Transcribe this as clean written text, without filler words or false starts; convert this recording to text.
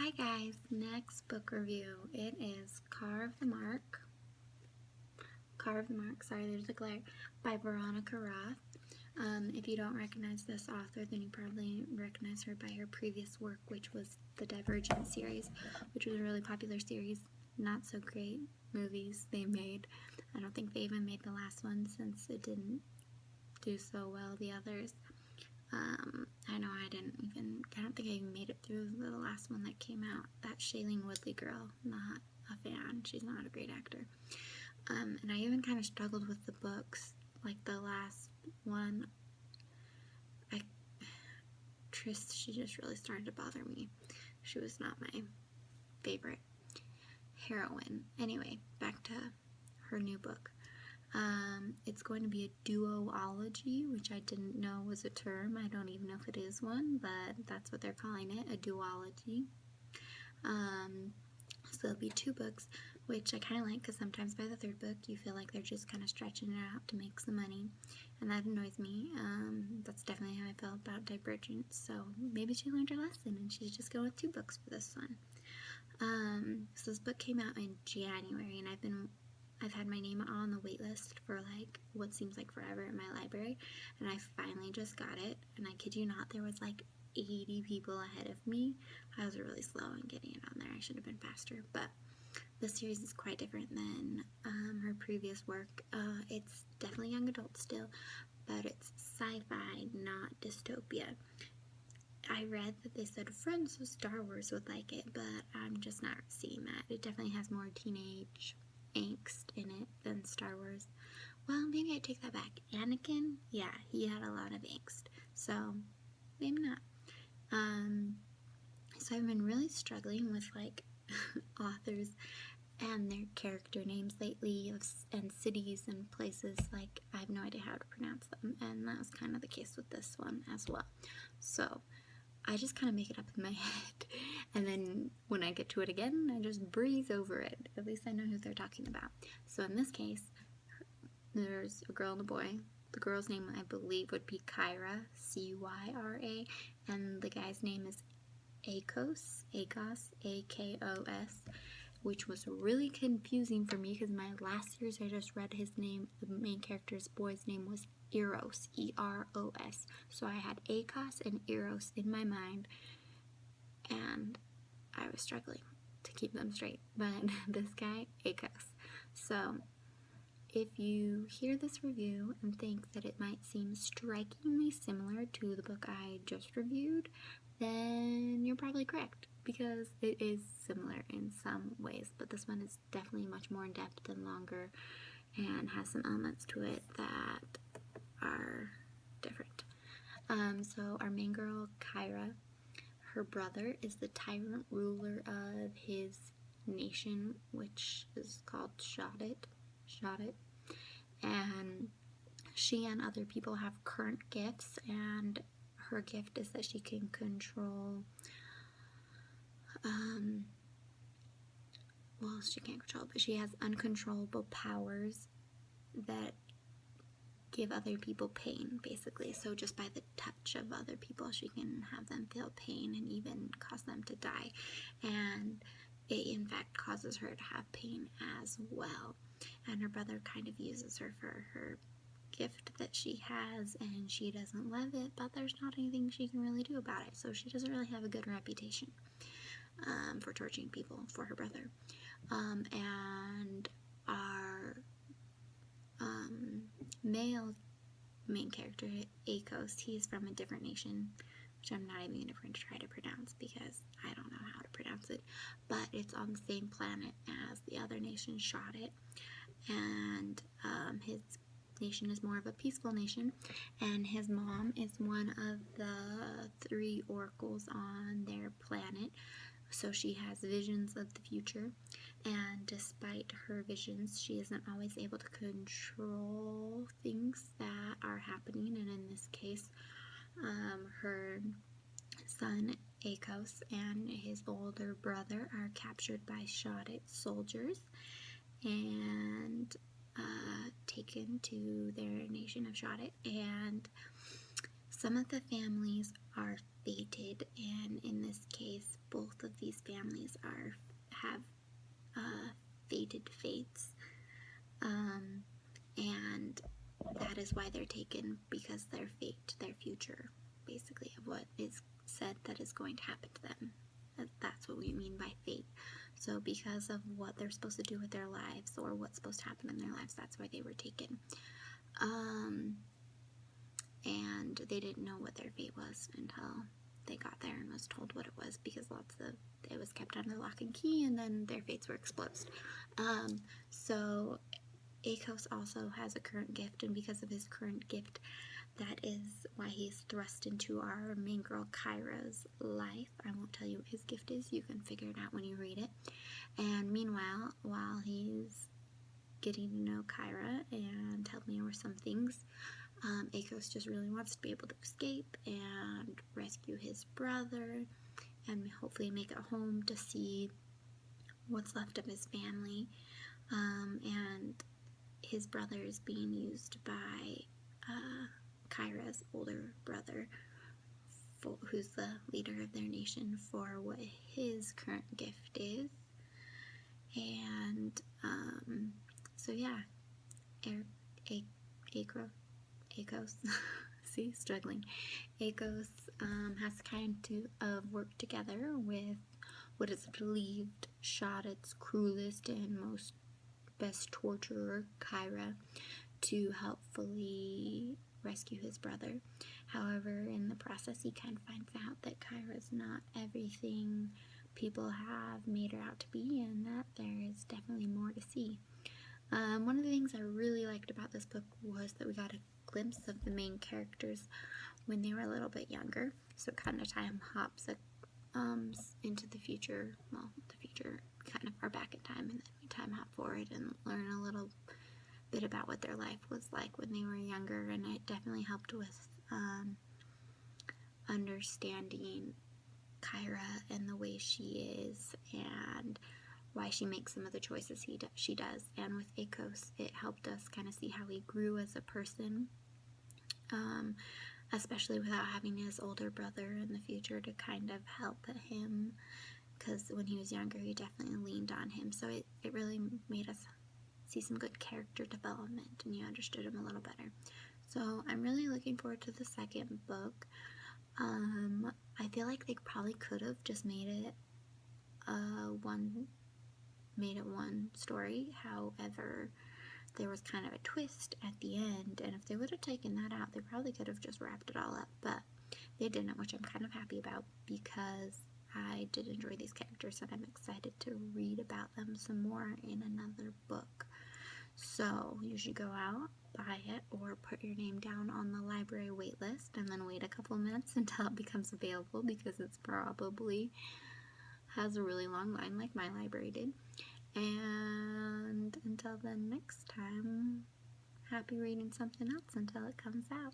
Hi guys, next book review. It is Carve the Mark, sorry there's a glare, by Veronica Roth. If you don't recognize this author, then you probably recognize her by her previous work, which was the Divergent series, which was a really popular series. Not so great movies they made. I don't think they even made the last one since it didn't do so well, the others. I know I don't think I even made it through the last one that came out. That Shailene Woodley girl, not a fan. She's not a great actor. And I even kind of struggled with the books, like the last one. She just really started to bother me. She was not my favorite heroine. Anyway, back to her new book. It's going to be a duology, which I didn't know was a term. I don't even know if it is one, but that's what they're calling it, a duology. So there'll be 2 books, which I kind of like because sometimes by the 3rd book you feel like they're just kind of stretching it out to make some money, and that annoys me. That's definitely how I felt about Divergent, so maybe she learned her lesson and she's just going with 2 books for this one. So this book came out in January, and I've had my name on the wait list for like what seems like forever in my library, and I finally just got it, and I kid you not, there was like 80 people ahead of me. I was really slow in getting it on there. I should have been faster, but this series is quite different than her previous work. It's definitely young adult still, but it's sci-fi, not dystopia. I read that they said friends of Star Wars would like it, but I'm just not seeing that. It definitely has more teenage angst in it than Star Wars. Well, maybe I take that back. Anakin, yeah, he had a lot of angst, so maybe not. So I've been really struggling with like authors and their character names lately, and cities and places. Like, I have no idea how to pronounce them, and that was kind of the case with this one as well. So I just kind of make it up in my head, and then when I get to it again, I just breeze over it. At least I know who they're talking about. So in this case, there's a girl and a boy. The girl's name, I believe, would be Kyra, C-Y-R-A, and the guy's name is Akos, A-K-O-S, which was really confusing for me because my last series I just read his name, the main character's boy's name was Eros, E-R-O-S. So I had Akos and Eros in my mind, and I was struggling to keep them straight. But this guy, Akos. So if you hear this review and think that it might seem strikingly similar to the book I just reviewed, then you're probably correct, because it is similar in some ways, but this one is definitely much more in-depth and longer and has some elements to it that are different. So our main girl, Kyra, her brother is the tyrant ruler of his nation, which is called Shodit, and she and other people have current gifts, and her gift is that she can control, well, she can't control, but she has uncontrollable powers that give other people pain, basically. So just by the touch of other people, she can have them feel pain and even cause them to die. And it, in fact, causes her to have pain as well. And her brother kind of uses her for her gift that she has, and she doesn't love it, but there's not anything she can really do about it. So she doesn't really have a good reputation for torturing people for her brother. And our male main character, Akos, he's from a different nation, which I'm not even going to try to pronounce because I don't know how to pronounce it, but it's on the same planet as the other nation, Shodit, and his nation is more of a peaceful nation, and his mom is one of the 3 oracles on their planet, so she has visions of the future, and despite her visions, she isn't always able to control things that are happening, and in this case, her son, Akos, and his older brother are captured by Shodit soldiers, and taken to their nation of Shodit, and Some of the families are fated, and in this case, both of these families have fated fates, and that is why they're taken, because their fate, their future, basically, of what is said that is going to happen to them. That's what we mean by fate. So because of what they're supposed to do with their lives, or what's supposed to happen in their lives, that's why they were taken. And they didn't know what their fate was until they got there and was told what it was, because it was kept under lock and key, and then their fates were exposed. So Akos also has a current gift, and because of his current gift, that is why he's thrust into our main girl Kyra's life. I won't tell you what his gift is. You can figure it out when you read it. And meanwhile, while he's getting to know Kyra and helping her with some things, Akos just really wants to be able to escape and rescue his brother and hopefully make it home to see what's left of his family. And his brother is being used by Kyra's older brother, who's the leader of their nation, for what his current gift is. And so yeah, Akos, see, struggling. Akos has kind of worked together with what is believed Shodet's cruelest and best torturer, Kyra, to helpfully rescue his brother. However, in the process, he kind of finds out that Kyra's not everything people have made her out to be, and that there is definitely more to see. One of the things I really liked about this book was that we got a glimpse of the main characters when they were a little bit younger, so it kind of time hops into the future, the future kind of far back in time, and then we time hop forward and learn a little bit about what their life was like when they were younger, and it definitely helped with understanding Kyra and the way she is, and why she makes some of the choices she does. And with Akos, it helped us kind of see how he grew as a person, especially without having his older brother in the future to kind of help him, because when he was younger, he definitely leaned on him. So it really made us see some good character development, and you understood him a little better. So I'm really looking forward to the second book. I feel like they probably could have just made it one story. However, there was kind of a twist at the end, and if they would have taken that out, they probably could have just wrapped it all up, but they didn't, which I'm kind of happy about, because I did enjoy these characters, and I'm excited to read about them some more in another book. So you should go out, buy it, or put your name down on the library wait list, and then wait a couple minutes until it becomes available, because it's probably has a really long line like my library did. And until then, next time, happy reading something else until it comes out.